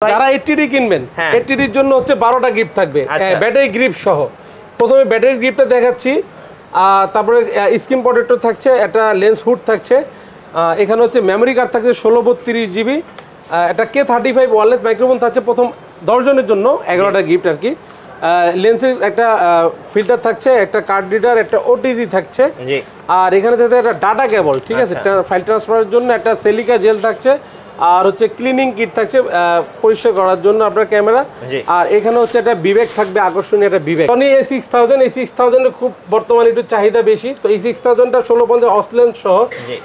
যারা 80D কিনবেন 80D এর জন্য হচ্ছে 12টা গিফট থাকবে ব্যাটারি গ্রিপ সহ। প্রথমে ব্যাটারি গ্রিপটা দেখাচ্ছি, তারপরে স্ক্রিন প্রোটেক্টর থাকছে, একটা লেন্স হুড থাকছে, এখানে হচ্ছে মেমোরি কার্ড থাকছে 1632 GB, একটা K35 ওয়্যারলেস মাইক্রোফোন থাকছে প্রথম 10 জনের জন্য 11টা গিফট আর কি। লেন্সের একটা ফিল্টার থাকছে, একটা কার্ড রিডার, একটা ওটিজি থাকছে, আর এখানে থাকছে একটা ডাটা কেবল, ঠিক আছে, একটা ফাইল ট্রান্সফারের জন্য একটা সিলিকা জেল থাকছে, আর হচ্ছে ক্লিনিং কিট থাকছে পরিষ্কার করার জন্য আপনার ক্যামেরা, আর এখানে হচ্ছে একটা বিবেক থাকবে, আকর্ষণীয় একটা বিবেক। সনি A6000, এই 6000 এর খুব বর্তমানে একটু চাহিদা বেশি, তো এই 6000টা 1650 অসলেন্স সহ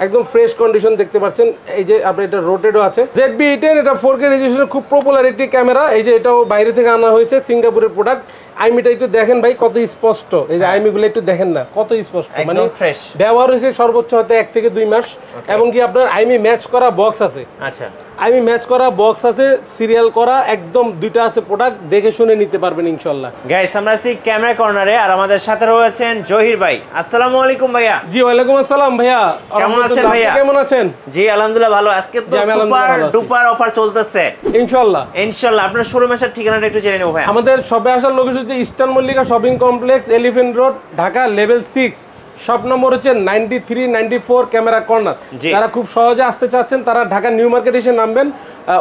একদম ফ্রেশ কন্ডিশন দেখতে পাচ্ছেন। এই যে আপনার এটা রোটেডও আছে, ZB-E10, এটা 4K রেজোলিউশনের খুব পপুলার একটি ক্যামেরা। এই যে এটাও বাইরে থেকে আনা হয়েছে, সিঙ্গাপুরের প্রোডাক্ট। আইমিটা একটু দেখেন ভাই কত স্পষ্ট, এই যে আইমিগুলো একটু দেখেন না কত স্পষ্ট, মানে ফ্রেশ ব্যবহার হয়েছে সর্বোচ্চ হয়তো 1 থেকে 2 মাস। এবং কি আপনার আইমি ম্যাচ করা বক্স আছে, আচ্ছা আইমি ম্যাচ করা বক্স আছে, সিরিয়াল করা একদম, দুইটা আছে প্রোডাক্ট, দেখে শুনে নিতে পারবেন ইনশাআল্লাহ। গাইস আমরা আছি ক্যামেরা কর্নারে, আর আমাদের সাথে রয়েছেন জহির ভাই। আসসালামু আলাইকুম ভাইয়া। জি ওয়ালাইকুম আসসালাম ভাইয়া, কেমন আছেন ভাইয়া? কেমন আছেন? জি আলহামদুলিল্লাহ ভালো। আজকে তো সুপার ডুপার অফার চলতেছে ইনশাআল্লাহ। ইনশাআল্লাহ আপনার শোরুমের সাথে ঠিকানাটা একটু জেনে নেব ভাই। আমাদের শপে আসার লোকেশন হচ্ছে eastern Mallika shopping complex, elephant road, Dhaka, level 6। Shop number হচ্ছে 9394 ক্যামেরা কর্নার। যারা খুব সহজে আসতে চাচ্ছেন তারা ঢাকা নিউ মার্কেট এসে নামবেন,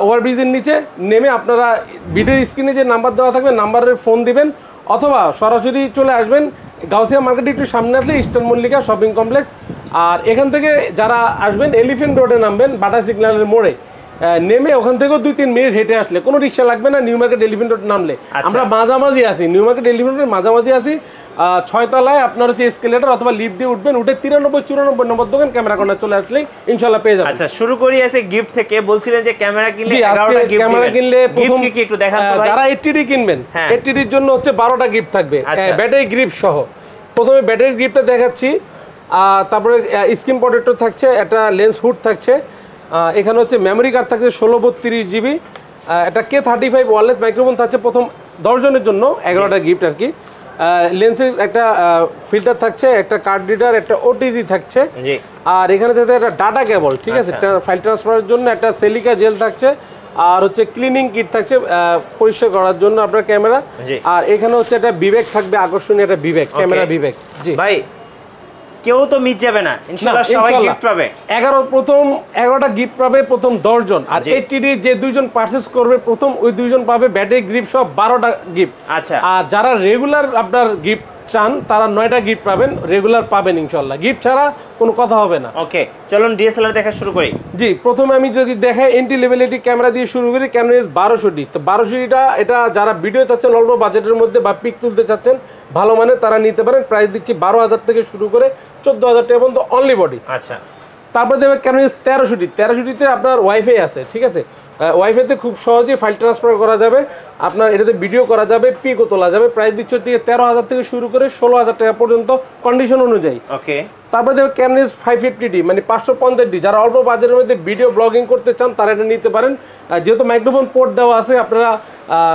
ওভারব্রিজের নিচে নেমে আপনারা ভিডিওর স্ক্রিনে যে নাম্বার দেওয়া থাকবে নাম্বারে ফোন দিবেন, অথবা সরাসরি চলে আসবেন গাউসিয়া মার্কেটে একটু সামনে আসলে ইস্টার্ন মল্লিকা শপিং কমপ্লেক্স। আর এখান থেকে যারা আসবেন এলিফ্যান্ট রোডে নামবেন, বাটা সিগন্যালের মোড়ে নেমে ওখান থেকেও 2-3 মিনিট হেঁটে আসলে, কোনো রিক্সা লাগবে না। নিউ মার্কেট এলিফ্যান্ট রোড নামলে আমরা মাঝামাঝি আছি, নিউ মার্কেট এলিফ্যান্ট রোডের মাঝামাঝি আছি। 6 তলায় আপনার হচ্ছে এসকেলেটর অথবা লিফট দিয়ে উঠবেন, উঠে 93-94 নম্বর দোকান ক্যামেরা কর্নার চলে আসলেই ইনশাআল্লাহ পেয়ে যাবেন। আচ্ছা শুরু করি আছে গিফট থেকে। বলছিলেন যে ক্যামেরা কিনলে 11টা গিফট, ক্যামেরা কিনলে প্রথম কি একটু দেখান তো ভাই। যারা 80D কিনবেন 80D এর জন্য হচ্ছে 12টা গিফট থাকবে ব্যাটারি গ্রিপ সহ। প্রথমে ব্যাটারি গ্রিপটা দেখাচ্ছি, তারপরে স্ক্রিন প্রোটেক্টর থাকছে, একটা লেন্স হুড থাকছে, এখানে হচ্ছে মেমোরি কার্ড থাকছে 1632 GB, একটা K35 ওয়্যারলেস মাইক্রোফোন থাকছে প্রথম 10 জনের জন্য 11টা গিফট আর কি। লেন্সের একটা ফিল্টার থাকছে, একটা কার্ড রিডার, একটা ওটিজি থাকছে, আর এখানে থাকছে একটা ডাটা কেবল, ঠিক আছে, একটা ফাইল ট্রান্সফারের জন্য একটা সিলিকা জেল থাকছে, আর হচ্ছে ক্লিনিং কিট থাকছে পরিষ্কার করার জন্য আপনার ক্যামেরা, আর এখানে হচ্ছে একটা বিবেক থাকবে, আকর্ষণীয় একটা বিবেক, ক্যামেরা বিবেক। জি ভাই, কেউ তো মিস যাবে না ইনশাআল্লাহ, সবাই গিফট পাবে। 11টা গিফট পাবে প্রথম 10 জন, আর 80D যে 2 জন পারচেজ করবে প্রথম, ওই 2 জন পাবে ব্যাটারি গ্রিপ সব 12টা গিফট। আচ্ছা, আর যারা রেগুলার আপনার গিফট চান তারা 9টা গিফট পাবেন, রেগুলার পাবেন ইনশাআল্লাহ, গিফট ছাড়া কোনো কথা হবে না। ওকে চলুন ডিএসএলআর দেখা শুরু করি। জি প্রথমে আমি যদি দেখাই এন্ট্রি লেভেলেটি ক্যামেরা দিয়ে শুরু করি, ক্যামেরা 1200D। তো 1200Dটা এটা যারা ভিডিও চাচ্ছেন অল্প বাজেটের মধ্যে বা পিক তুলতে চাচ্ছেন ভালো মানে তারা নিতে পারেন। প্রাইস দিচ্ছি 12,000 থেকে শুরু করে 14,000 টাকা পর্যন্ত অনলি বডি। আচ্ছা তারপর দেখবেন ক্যামেরা 1300D। 1300Dতে আপনার ওয়াইফাই আছে, ঠিক আছে, ওয়াইফাইতে খুব সহজেই ফাইল ট্রান্সফার করা যাবে, আপনার এটাতে ভিডিও করা যাবে, পিকও তোলা যাবে। প্রাইস দিচ্ছে হচ্ছে 13,000 থেকে শুরু করে 16,000 টাকা পর্যন্ত কন্ডিশন অনুযায়ী। ওকে তারপরে দেখবেন ক্যামেরা 550D মানে 550D। যারা অল্প বাজেটের মধ্যে ভিডিও ব্লগিং করতে চান তারা এটা নিতে পারেন। যেহেতু মাইক্রোফোন পোর্ট দেওয়া আছে, আপনারা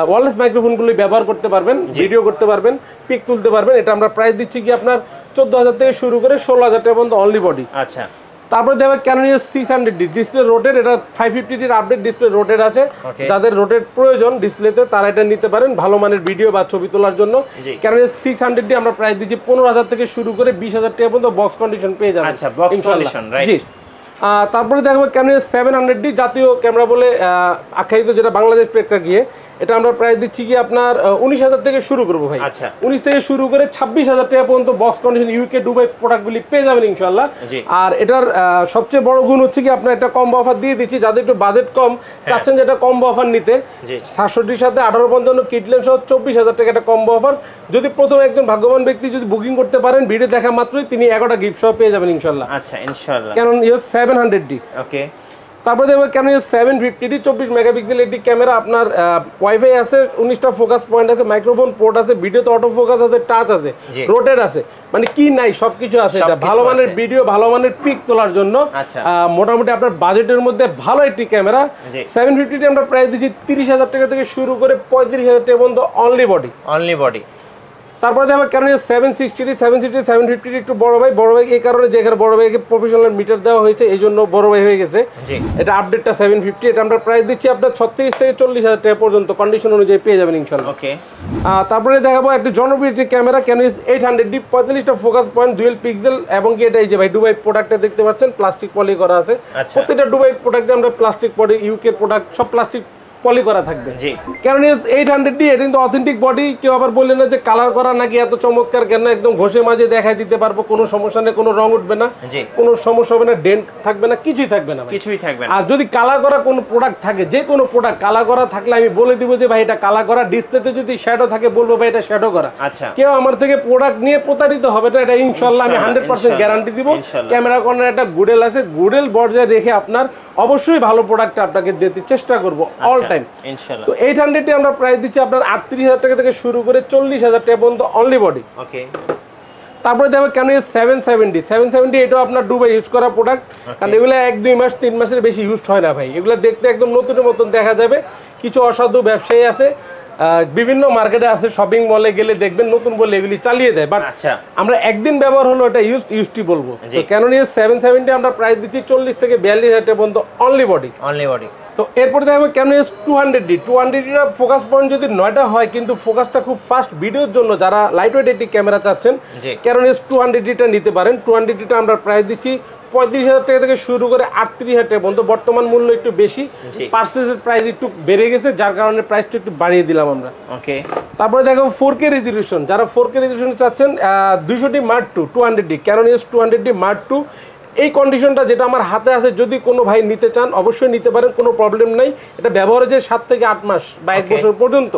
ওয়্যারলেস মাইক্রোফোনগুলি ব্যবহার করতে পারবেন, ভিডিও করতে পারবেন, পিক তুলতে পারবেন। এটা আমরা প্রাইস দিচ্ছি কি আপনার 14,000 থেকে শুরু করে 16,000 টাকা পর্যন্ত অনলি বডি। আচ্ছা তারপরে দেখবেন ক্যানন 600D ডিসপ্লে রোটেট, এটা 550D আপডেট ডিসপ্লে রোটেট আছে। যাদের রোটেট প্রয়োজন ডিসপ্লেতে তারা এটা নিতে পারেন ভালো মানের ভিডিও বা ছবি তোলার জন্য। ক্যানন 600D আমরা প্রাইস দিচ্ছি 15,000 থেকে শুরু করে 20,000 টাকা পর্যন্ত বক্স কন্ডিশন পেয়ে যাবেন। আচ্ছা বক্স কন্ডিশন রাইট। জি তারপরে দেখবো ক্যানন 700D জাতীয় ক্যামেরা বলে আখ্যায়িত, যেটা বাংলাদেশ প্রেক্ষা গিয়ে, এটা আমরা প্রাইস দিচ্ছি কি আপনার 19,000 থেকে শুরু করবো ভাই। আচ্ছা 19 থেকে শুরু করে 26,000 টাকা পর্যন্ত বক্স কন্ডিশন ইউকে দুবাই প্রোডাক্টগুলি পেয়ে যাবেন ইনশাআল্লাহ। আর এটার সবচেয়ে বড় গুণ হচ্ছে কি আপনার একটা কম্বো অফার দিয়ে দিচ্ছি, যাদের একটু বাজেট কম চাচ্ছেন যেটা কম্বো অফার নিতে, 67-র সাথে 1855 কিটলেন সহ 24,000 টাকা একটা কম্বো অফার। যদি প্রথম একজন ভাগ্যবান ব্যক্তি যদি বুকিং করতে পারেন ভিডিও দেখা মাত্রই তিনি 11টা গিফট সহ পেয়ে যাবেন ইনশাআল্লাহ। আচ্ছা ইনশাআল্লাহ ক্যানন 700D। ওকে তারপরে দেখবেন ক্যামেরা 750D 24 মেগাপিক্সেল একটি ক্যামেরা, আপনার ওয়াইফাই আছে, 19টা ফোকাস পয়েন্ট আছে, মাইক্রোফোন পোর্ট আছে, ভিডিওতে অটো ফোকাস আছে, টাচ আছে, রোটেট আছে, মানে কি নাই সবকিছু আছে। এটা ভালো মানের ভিডিও ভালো মানের পিক তোলার জন্য মোটামুটি আপনার বাজেটের মধ্যে ভালো একটি ক্যামেরা। 750D আমরা প্রাইস দিচ্ছি 30,000 টাকা থেকে শুরু করে 35,000 টাকা পর্যন্ত অনলি বডি। অনলি বডি তারপরে দেখো কারণ 760 760 750 একটু বড় ভাই এই কারণে যে এখানে বড় ভাইকে প্রফেশনাল মিটার দেওয়া হয়েছে এই জন্য বড় ভাই হয়ে গেছে। এটা আপডেটটা 750, এটা আমরা প্রাইস দিচ্ছি আপনার 36 থেকে 40,000 টাকা পর্যন্ত কন্ডিশন অনুযায়ী পেয়ে যাবেন ইনশাআল্লাহ। ওকে, তারপরে দেখাবো একটা জনপ্রিয় ক্যামেরা ক্যানোন 800D 45টা ফোকাস পয়েন্ট ডুয়েল পিক্সেল, এবং কি এটা এই যে ভাই দুবাই প্রোডাক্টটা দেখতে পাচ্ছেন প্লাস্টিক পলি করা আছে। প্রত্যেকটা দুবাই প্রোডাক্টে আমরা প্লাস্টিক পলি, ইউকে প্রোডাক্ট সব প্লাস্টিক পলি করা থাকবে। ক্যানোন 800D এটা কিন্তু অথেন্টিক বডি, কেউ আবার বললেন না যে কালার করা নাকি এত চমৎকার কেন, একদম ঘষে মাঝে দেখাই দিতে পারবো, কোনো সমস্যা নেই, কোনো রং উঠবে না, কোনো সমস্যা হবে না, ডেন্ট থাকবে না, কিছুই থাকবে না, কিছুই থাকবে না। আর যদি কালার করা কোনো প্রোডাক্ট থাকে, যে কোনো প্রোডাক্ট কালার করা থাকলে আমি বলে দিব যে ভাই এটা কালার করা, ডিসপ্লেতে যদি শ্যাডো থাকে বলবো ভাই এটা শ্যাডো করা। কেউ আমার থেকে প্রোডাক্ট নিয়ে প্রতারিত হবে না, এটা ইনশাআল্লাহ আমি 100% গ্যারান্টি দিব। ক্যামেরা কর্নার একটা গুডেল আছে, গুডেল বর্জায় রেখে আপনার অবশ্যই ভালো প্রোডাক্ট আপনাকে দিতে চেষ্টা করব অল টাইম ইনশাআল্লাহ। তো 800 আমরা প্রাইস দিচ্ছি আপনার 38,000 টাকা থেকে শুরু করে 40,000 টাকা পর্যন্ত অনলি বডি। ওকে, তারপরে দেখো কেন 770 এটাও আপনার দুবাই ইউজ করা প্রোডাক্ট, কারণ এগুলো 1-2 মাস 3 মাসের বেশি ইউজ হয় না ভাই, এগুলো দেখতে একদম নতুনের মতন দেখা যাবে। কিছু অসাধু ব্যবসায়ী আছে, বিভিন্ন মার্কেটে আছে, শপিং মলে গেলে দেখবেন নতুন বলে এগুলি চালিয়ে দেয়, বাট আমরা একদিন ব্যবহার হলো এটা ইউজটি বলবো। তো ক্যানোন 770 আমরা প্রাইস দিচ্ছি 40 থেকে 42,000 টাকা পর্যন্ত অনলি বডি। তো এরপরে দেখো ক্যানোন 200D ফোকাস পয়েন্ট যদি 9টা হয়, কিন্তু ফোকাসটা খুব ফাস্ট ভিডিওর জন্য যারা লাইট ওয়েট একটি ক্যামেরা চাচ্ছেন ক্যানোন 200Dটা নিতে পারেন। 200Dটা আমরা প্রাইস দিচ্ছি 35,000 টাকা থেকে শুরু করে 38,000 টাকা পর্যন্ত। বর্তমান মূল্য একটু বেশি, পার্সেসের প্রাইস একটু বেড়ে গেছে, যার কারণে প্রাইসটা একটু বাড়িয়ে দিলাম আমরা। ওকে, তারপরে দেখো 4K রেজলিউশন, যারা 4K রেজলিউশন চাচ্ছেন 200D Mark II 200D Canon 200D Mark II এই কন্ডিশনটা যেটা আমার হাতে আছে, যদি কোনো ভাই নিতে চান অবশ্যই নিতে পারেন, কোনো প্রবলেম নাই। এটা ব্যবহারে যে 7 থেকে 8 মাস বা 1 বছর পর্যন্ত,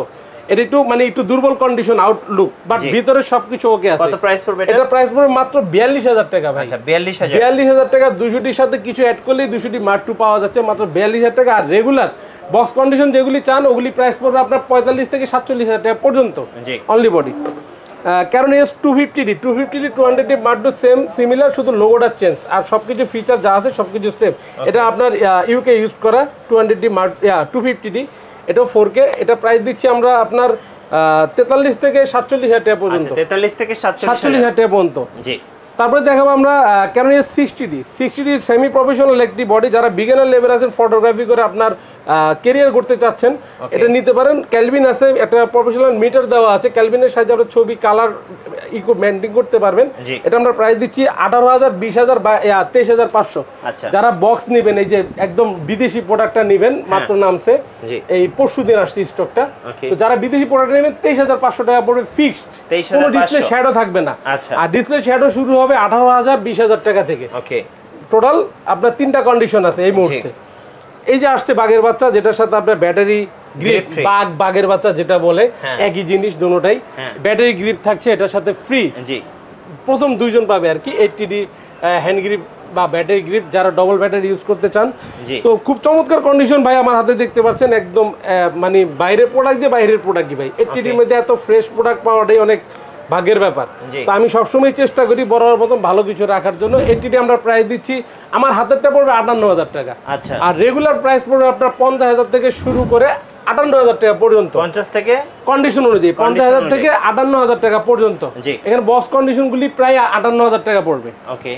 এটা একটু মানে একটু দুর্বল কন্ডিশন আউটলুক, বাট ভিতরে সবকিছু ওকে আছে। কত প্রাইস পড়বে এটা? প্রাইস পড়বে মাত্র 42,000 টাকা ভাই। আচ্ছা 42,000 টাকা 200Dর সাথে কিছু অ্যাড করলেই 200D Mark II পাওয়া যাচ্ছে মাত্র 42,000 টাকা। আর রেগুলার বক্স কন্ডিশন যেগুলি চান ওগুলি প্রাইস পড়বে আপনার 45 থেকে 47,000 টাকা পর্যন্ত only body. Canon 250D 200D Mark II same similar, শুধু লোগোটা চেঞ্জ, আর সবকিছু ফিচার যা আছে সবকিছু সেম। এটা আপনার ইউকে ইউজ করা 200D Mark 250D, এটাও 4K। এটা প্রাইস দিচ্ছি আমরা আপনার 43 থেকে 47,000 টাকা পর্যন্ত। 43 থেকে 47,000 টাকা পর্যন্ত। জি, তারপরে দেখাবো আমরা ক্যানোন 60D সেমি প্রফেশনাল একটি বডি, যারা বিগিনার লেভেল আছেন, ফটোগ্রাফি করে আপনার ক্যারিয়ার করতে চাচ্ছেন এটা নিতে পারেন। ক্যালভিন আছে, একটা প্রফেশনাল মিটার দেওয়া আছে, ক্যালভিনের সাহায্যে আপনার ছবি কালার মেইনটেইন করতে পারবেন। এটা আমরা প্রাইস দিচ্ছি 18,000 20,000 বা 23,500। যারা বক্স নেবেন, এই যে একদম বিদেশি প্রোডাক্টটা নেবেন, মাত্র নামছে এই পরশুদিন আসছে স্টকটা, তো যারা বিদেশি প্রোডাক্ট নেবেন 23,500 টাকা পড়বে ফিক্সড, কোনো ডিসপ্লে শ্যাডো থাকবে না। আর ডিসপ্লে শ্যাডো শুরু হবে 18,000 20,000 টাকা থেকে। ওকে, টোটাল আপনার 3টা কন্ডিশন আছে এই মুহূর্তে। এই যে আসছে বাঘের বাচ্চা, যেটার সাথে আপনার ব্যাটারি গ্রিপ, বাঘের বাচ্চা যেটা বলে একই জিনিস দুটোটাই, ব্যাটারি গ্রিপ থাকছে এটার সাথে ফ্রি। জি, প্রথম 2 জন পাবে আর কি 80D হ্যান্ড গ্রিপ বা ব্যাটারি গ্রিপ, যারা ডবল ব্যাটারি ইউজ করতে চান। তো খুব চমৎকার কন্ডিশন ভাই, আমার হাতে দেখতে পাচ্ছেন একদম মানে বাইরের প্রোডাক্ট দিয়ে বাইরের প্রোডাক্ট কি ভাই, 80Dর মধ্যে এত ফ্রেশ প্রোডাক্ট পাওয়াটাই অনেক ভাগ্যের ব্যাপার। তো আমি সবসময় চেষ্টা করি বড় মতন ভালো কিছু রাখার জন্য। 80D আমরা প্রাইস দিচ্ছি, আমার হাতেরটা পড়বে 58,000 টাকা। আচ্ছা, আর রেগুলার প্রাইস পড়বে আপনার 50,000 থেকে শুরু করে 58,000 টাকা পর্যন্ত। 50 থেকে কন্ডিশন অনুযায়ী 50,000 থেকে 58,000 টাকা পর্যন্ত। এখানে বক্স কন্ডিশনগুলি প্রায় 58,000 টাকা পড়বে। ওকে,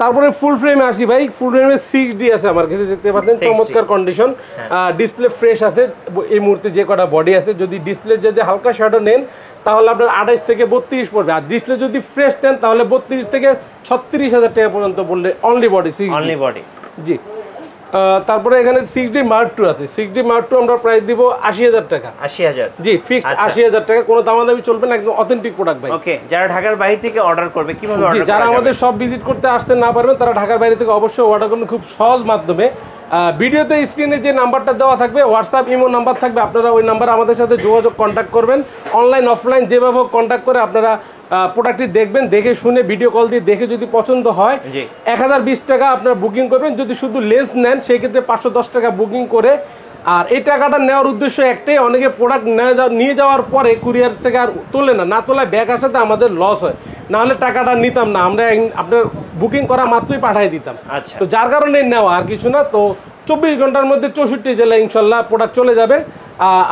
তারপরে ফুল ফ্রেমে আসি ভাই। ফুল ফ্রেমে 6D আছে আমার কাছে, দেখতে পাচ্ছেন চমৎকার কন্ডিশন, ডিসপ্লে ফ্রেশ আছে এই মুহূর্তে, যে কটা বডি আছে। যদি ডিসপ্লে যদি হালকা শ্যাডো নেন তাহলে আপনার 28 থেকে 32 পড়বে, আর ডিসপ্লে যদি ফ্রেশ নেন তাহলে 32 থেকে 36,000 টাকা পর্যন্ত বললে only body 6D। Only body, জি। তারপরে এখানে 6D Mark II আছে। 6D Mark II আমরা প্রাইস দিব 80,000 টাকা। 80,000? জি, ফিক্সড 80,000 টাকা, কোনো দামাদামি চলবে না, একদম অথেন্টিক প্রোডাক্ট ভাই। ওকে, যারা ঢাকার বাইরে থেকে অর্ডার করবে কিভাবে অর্ডার করবে? যারা আমাদের সব ভিজিট করতে আসতে না পারবেন তারা ঢাকার বাইরে থেকে অবশ্যই অর্ডার করুন খুব সহজ মাধ্যমে। ভিডিওতে স্ক্রিনে যে নাম্বারটা দেওয়া থাকবে, হোয়াটসঅ্যাপ ইমো নাম্বার থাকবে, আপনারা ওই নাম্বারে আমাদের সাথে যোগাযোগ কন্ট্যাক্ট করবেন। অনলাইন অফলাইন যেভাবে কন্ট্যাক্ট করে আপনারা প্রোডাক্টটি দেখবেন, দেখে শুনে ভিডিও কল দিয়ে দেখে যদি পছন্দ হয় 1020 টাকা আপনারা বুকিং করবেন। যদি শুধু লেন্স নেন সেই ক্ষেত্রে 510 টাকা বুকিং করে। আর এই টাকাটা নেওয়ার উদ্দেশ্য একটাই, অনেকে প্রোডাক্ট নিয়ে যাওয়ার পরে কুরিয়ার থেকে আর তোলে না, তোলায় ব্যাগ আসাতে আমাদের লস হয়, না হলে টাকাটা নিতাম না, আমরা আপনার বুকিং করা মাত্রই পাঠিয়ে দিতাম। আচ্ছা, তো যার কারণে নেওয়া, আর কিছু না। তো 24 ঘন্টার মধ্যে 64 জেলায় ইনশাল্লাহ প্রোডাক্ট চলে যাবে।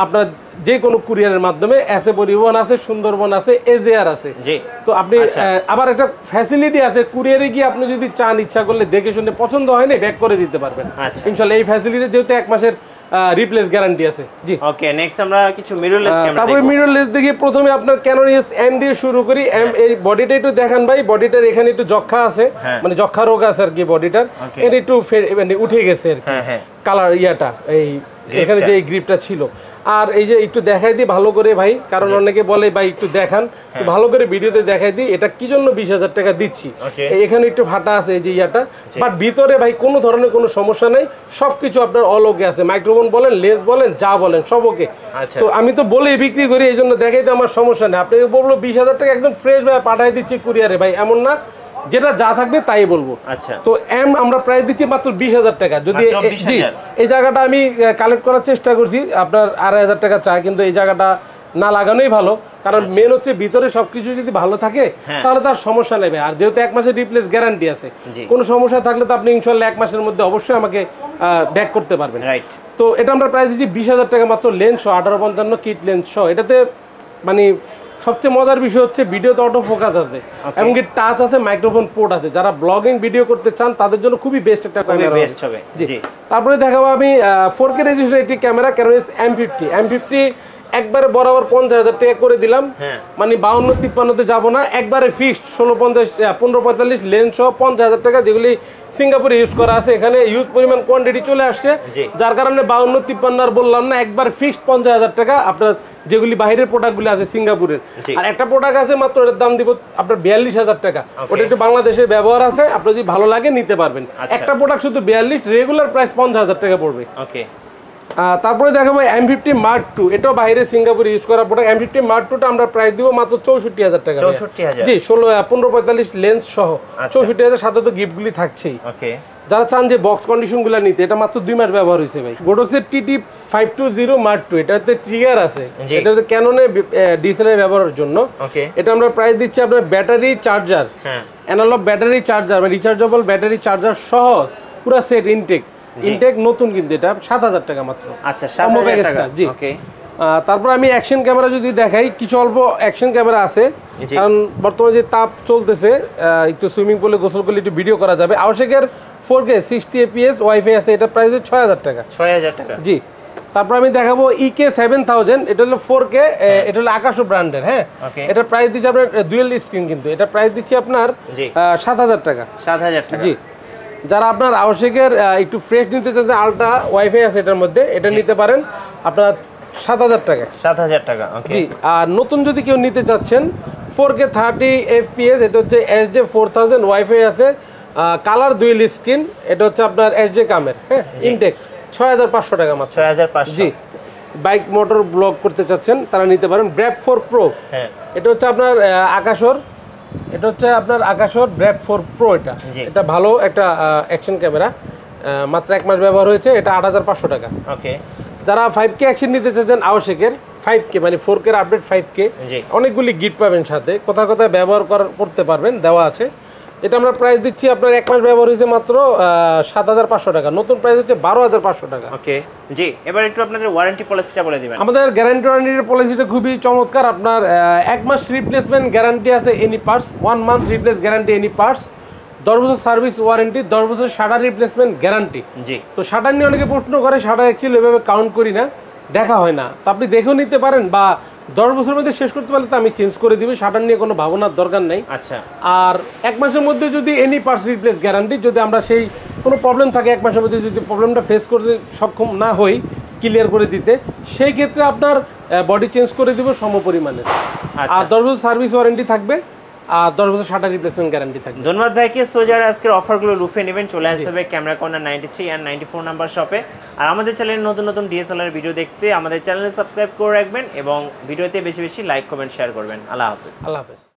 আপনার যে কোনো কুরিয়ারের মাধ্যমে এসএ পরিবহন আছে, সুন্দরবন আছে, এজেআর আছে। জি। তো আপনি আবার একটা ফ্যাসিলিটি আছে, কুরিয়ারে গিয়ে আপনি যদি চান ইচ্ছা করলে দেখে শুনে পছন্দ হয় না ব্যাক করে দিতে পারবেন ইনশাআল্লাহ। এই ফ্যাসিলিটি যেহেতু 1 মাসের রিপ্লেস গ্যারান্টি আছে। জি ওকে, নেক্সট আমরা কিছু মিররলেস ক্যামেরা দেখব। তারপরে মিররলেস দেখি, প্রথমে আপনার ক্যানন EOS-M দিয়ে শুরু করি। এই বডিটা একটু দেখান ভাই, বডিটার এখানে একটু যক্ষা আছে, মানে যক্ষা রোগ আছে আর কি বডিটার, এর একটু মানে উঠে গেছে আর কি কালার ইয়াটা, এই এখানে যে গ্রিপটা ছিল। আর এই যে একটু দেখাই দিই ভালো করে ভাই, কারণ অনেকে বলে ভাই একটু দেখান, ভালো করে ভিডিওতে দেখাই দিই এটা কি জন্য 20,000 টাকা দিচ্ছি। এখানে একটু ফাটা আছে এই যে ইয়াটা, বাট ভিতরে ভাই কোনো ধরনের কোনো সমস্যা নেই, সবকিছু আপনার অল ওকে আছে, মাইক্রোফোন বলেন, লেন্স বলেন, যা বলেন সব ওকে। তো আমি তো বলেই বিক্রি করি, এই জন্য দেখাইতে আমার সমস্যা নেই। আপনাকে বলবো 20,000 টাকা একদম ফ্রেশ ভাই পাঠাই দিচ্ছি কুরিয়ারে ভাই, এমন না, যেটা যা থাকবে তাই বলবো। তো এম আমরা প্রাইস দিচ্ছি মাত্র 20,000 টাকা। যদি জি এই জায়গাটা আমি কালেক্ট করার চেষ্টা করছি, আপনার 2,500 টাকা চাই, কিন্তু এই জায়গাটা না লাগানোই ভালো, কারণ মেন হচ্ছে ভিতরে সবকিছু যদি ভালো থাকে তাহলে তার সমস্যা নেবে। আর যেহেতু 1 মাসের রিপ্লেস গ্যারান্টি আছে, কোনো সমস্যা থাকলে তো আপনি ইনশাআল্লাহ 1 মাসের মধ্যে অবশ্যই আমাকে ব্যাক করতে পারবেন। তো এটা আমরা প্রাইস দিচ্ছি 20,000 টাকা মাত্র, লেন্স সহ 1855 কিট লেন্স সহ। এটাতে মানে সবচেয়ে মজার বিষয় হচ্ছে ভিডিওতে অটো ফোকাস আছে, এমনকি টাচ আছে, মাইক্রোফোন পোর্ট আছে। যারা ব্লগিং ভিডিও করতে চান তাদের জন্য খুবই বেস্ট একটা ক্যামেরা হবে। জি তারপরে দেখাবো আমি 4K রেজোলিউশন একটি ক্যামেরা, ক্যানন M50 একবারে বরাবর 50,000 টাকা করে দিলাম, মানে 52-53-তে যাবো না, একবারে ফিক্সড 1545 লেন্স সহ 50,000 টাকা, যেগুলি সিঙ্গাপুরে ইউজ করা আছে, এখানে ইউজ পরিমাণ কোয়ান্টিটি চলে আসছে, যার কারণে 52-53 আর বললাম না, একবার ফিক্সড 50,000 টাকা আপনার, যেগুলি বাইরের প্রোডাক্টগুলি আছে সিঙ্গাপুরের। আর একটা প্রোডাক্ট আছে মাত্র, এটার দাম দিব আপনার 42,000 টাকা, ওটা একটু বাংলাদেশের ব্যবহার আছে, আপনার যদি ভালো লাগে নিতে পারবেন। একটা প্রোডাক্ট শুধু 42, রেগুলার প্রাইস 50,000 টাকা পড়বে। তারপরে দেখাবো M50 Mark II, এটাও বাইরে সিঙ্গাপুরে ইউজ করা প্রোডাক্ট। M50 Mark II টা আমরা প্রাইস দিব মাত্র 64,000 টাকা। 64,000 জি 1545 লেন্স সহ 64,000, সাথে তো গিফটগুলি থাকছেই। যারা চান যে বক্স কন্ডিশনগুলো নিতে, এটা মাত্র 2 মাস ব্যবহার হয়েছে ভাই। গোডক্সের TT520 Mark II, এটাতে ট্রিগার আছে, এটাতে ক্যাননে ডিএসএলআর ব্যবহারের জন্য। এটা আমরা প্রাইস দিচ্ছি আপনার battery charger, analogue battery charger, মানে রিচার্জেবল ব্যাটারি চার্জার সহ পুরো সেট ইনটেক নতুন, কিন্তু এটা 7,000 টাকা মাত্র। আচ্ছা 7,000 টাকা। জি তারপর আমি অ্যাকশন ক্যামেরা যদি দেখাই, কিছু অল্প অ্যাকশন ক্যামেরা আছে, কারণ বর্তমানে যে তাপ চলতেছে, একটু সুইমিং পুলে গোসল করলে একটু ভিডিও করা যাবে। আবশ্যকের 4K 60 fps ওয়াইফাই আছে, এটা প্রাইস 6,000 টাকা। 6,000 টাকা। জি তারপর আমি দেখাবো EK7000, এটা হলো 4K, এটা হলো আকাশো ব্র্যান্ডের। হ্যাঁ এটা প্রাইস দিচ্ছি আপনার ডুয়েল স্ক্রিন, কিন্তু এটা প্রাইস দিচ্ছি আপনার 7,000 টাকা। 7,000 টাকা। জি যারা আপনার আবশ্যকের একটু ফ্রেশ নিতে চান, আলট্রা ওয়াইফাই আছে এটার মধ্যে, এটা নিতে পারেন আপনার 7,000 টাকা। 7,000 টাকা। জি আর নতুন যদি কেউ নিতে চাচ্ছেন 4K 30 fps, এটা হচ্ছে SJ4000 ওয়াইফাই আছে, কালার ডুয়েল স্ক্রিন, এটা হচ্ছে আপনার SJ কামের, হ্যাঁ ইনটেক, 6,500 টাকা মাত্র। 6,500। জি বাইক মোটর ব্লগ করতে চাচ্ছেন তারা নিতে পারেন। ব্র্যাপ 4 প্রো, এটা হচ্ছে আপনার আকাশোর, এটা হচ্ছে আপনার আকাশোর ব্র্যাপ 4 প্রো। এটা ভালো একটা অ্যাকশন ক্যামেরা, মাত্র 1 মাস ব্যবহার হয়েছে, এটা 8,500 টাকা। যারা 5K অ্যাকশন নিতে চাচ্ছেন আবশ্যকের 5K, মানে 4K আপডেট 5K, অনেকগুলি গিফট পাবেন সাথে, কোথাও কোথাও ব্যবহার করতে পারবেন, দেওয়া আছে। এটা আমরা প্রাইস দিচ্ছি আপনার 1 মাস ব্যবহার হয়েছে মাত্র 7,500 টাকা, নতুন প্রাইস হচ্ছে 12,500 টাকা। জি এবার একটু আপনাদের ওয়ারেন্টি পলিসিটা বলে দিবেন। আমাদের গ্যারান্টি ওয়ারেন্টির পলিসিটা খুবই চমৎকার। আপনার 1 মাস রিপ্লেসমেন্ট গ্যারান্টি আছে any parts, 1 month replace guarantee any parts, 10 বছর সার্ভিস ওয়ারেন্টি, 10 বছর শাটার রিপ্লেসমেন্ট গ্যারান্টি। জি তো শাটার নিয়ে অনেকে প্রশ্ন করে, শাটার অ্যাকচুয়ালি এভাবে কাউন্ট করি না, দেখা হয় না, তো আপনি দেখেও নিতে পারেন, বা 10 বছরের মধ্যে শেষ করতে পারলে তো আমি চেঞ্জ করে দিবি, শাটার নিয়ে কোনো ভাবনার দরকার নেই। আচ্ছা আর 1 মাসের মধ্যে যদি এনি পার্টস রিপ্লেস গ্যারান্টি, যদি আমরা সেই কোনো প্রবলেম থাকে 1 মাসের মধ্যে যদি প্রবলেমটা ফেস করতে সক্ষম না হই ক্লিয়ার করে দিতে, সেই ক্ষেত্রে আপনার বডি চেঞ্জ করে দিব সম পরিমাণে। আর 10 বছর সার্ভিস ওয়ারেন্টি থাকবে, আর 10 বছর শাটার রিপ্লেসমেন্ট গ্যারান্টি থাকবে। ধন্যবাদ ভাইকে। সো যারা আজকের অফারগুলো লুফে নেবেন, চলে আসতে হবে ক্যামেরা কর্নার 93 আর 94 নাম্বার শপে। আর আমাদের চ্যানেলে নতুন নতুন ডিএসএলআর ভিডিও দেখতে আমাদের চ্যানেলে সাবস্ক্রাইব করে রাখবেন, এবং ভিডিওতে বেশি বেশি লাইক কমেন্ট শেয়ার করবেন। আল্লাহ হাফেজ। আল্লাহ হাফেজ।